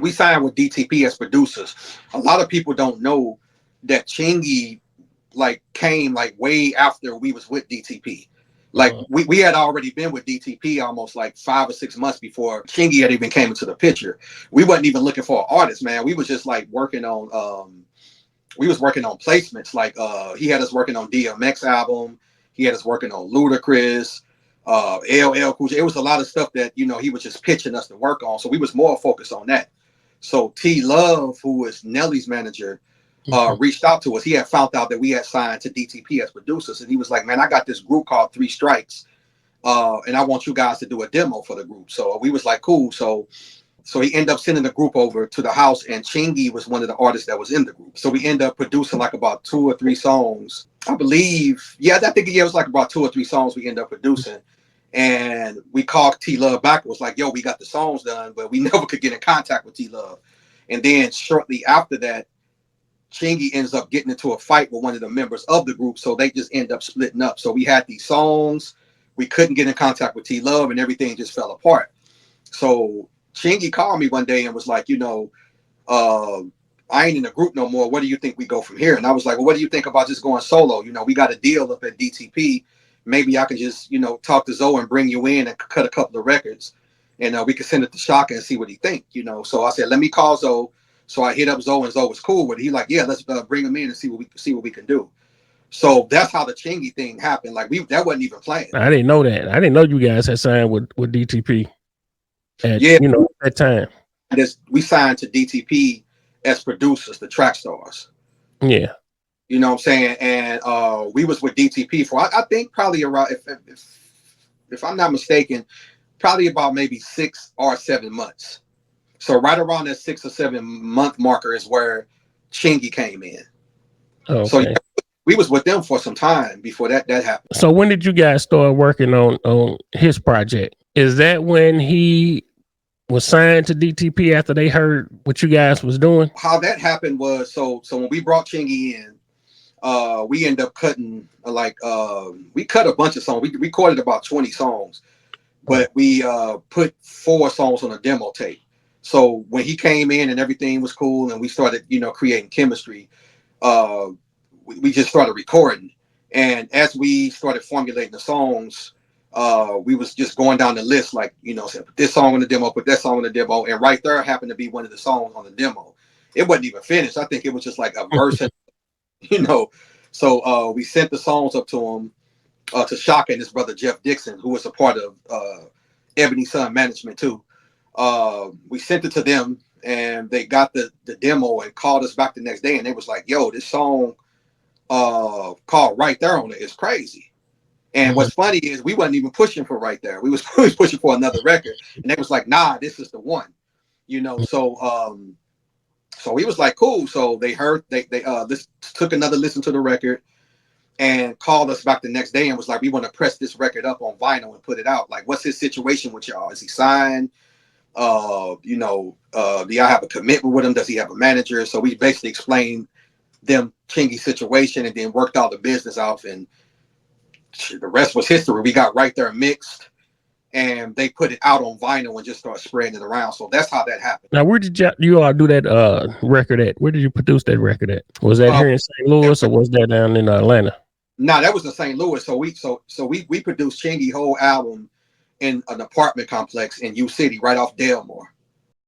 we signed with DTP as producers. A lot of people don't know that Chingy like came like way after we was with DTP. Like we had already been with DTP almost like 5 or 6 months before Chingy had even came into the picture. We wasn't even looking for an artist, man. We was just like working on we was working on placements. Like he had us working on DMX album, he had us working on Ludacris, LL Cool J. It was a lot of stuff that, you know, he was just pitching us to work on. So we was more focused on that. So T Love, who was Nelly's manager, reached out to us. He had found out that we had signed to DTP as producers, and he was like, "Man, I got this group called Three Strikes, and I want you guys to do a demo for the group." So we was like, "Cool." So he ended up sending the group over to the house, and Chingy was one of the artists that was in the group. So we ended up producing like about 2 or 3 songs, I believe. Yeah, I think it was like about 2 or 3 songs we ended up producing. And we called T Love back. It was like, "Yo, we got the songs done, but we never could get in contact with T Love." And then shortly after that, Chingy ends up getting into a fight with one of the members of the group, so they just end up splitting up. So we had these songs, we couldn't get in contact with T Love, and everything just fell apart. So Chingy called me one day and was like, I ain't in the group no more. What do you think we go from here? And I was like, well, what do you think about just going solo? You know, we got a deal up at DTP. Maybe I can just, talk to Zoe and bring you in and cut a couple of records, and we can send it to Shaka and see what he think. So I said, let me call Zoe. So I hit up Zoe, and Zoe was cool with it. He like, yeah, let's bring him in and see what we can do. So that's how the Chingy thing happened. Like that wasn't even planned. I didn't know that. I didn't know you guys had signed with DTP at that time. We signed to DTP as producers, the Trak Starz. Yeah. You know what I'm saying? And we was with DTP for I think probably around, if I'm not mistaken, probably about maybe 6 or 7 months. So right around that 6 or 7 month marker is where Chingy came in. Okay. So we was with them for some time before that happened. So when did you guys start working on his project? Is that when he was signed to DTP after they heard what you guys was doing? How that happened was, so when we brought Chingy in, we ended up cutting we cut a bunch of songs. We recorded about 20 songs, but we put 4 songs on a demo tape. So when he came in and everything was cool and we started, creating chemistry, we just started recording. And as we started formulating the songs, we was just going down the list, like, put this song on the demo, put that song on the demo. And Right There happened to be one of the songs on the demo. It wasn't even finished. I think it was just like a verse, So we sent the songs up to him, to Shaka and his brother Jeff Dixon, who was a part of Ebony Sun Management too. We sent it to them, and they got the demo and called us back the next day, and they was like, "Yo, this song called Right There on it is crazy." And what's funny is we wasn't even pushing for Right There. We was pushing for another record, and they was like, "Nah, this is the one." So we was like, cool. So they heard, they took another listen to the record and called us back the next day and was like, "We want to press this record up on vinyl and put it out. Like, what's his situation with y'all? Is he signed? Do y'all have a commitment with him? Does he have a manager?" So we basically explained them Chingy's situation and then worked all the business out, and the rest was history. We got Right There mixed, and they put it out on vinyl and just started spreading it around. So that's how that happened. Now, where did you all do that record at? Where did you produce that record at? Was that here in St. Louis, or was that down in Atlanta? No, that was in St. Louis. So we produced Chingy whole album in an apartment complex in U City, right off Delmore.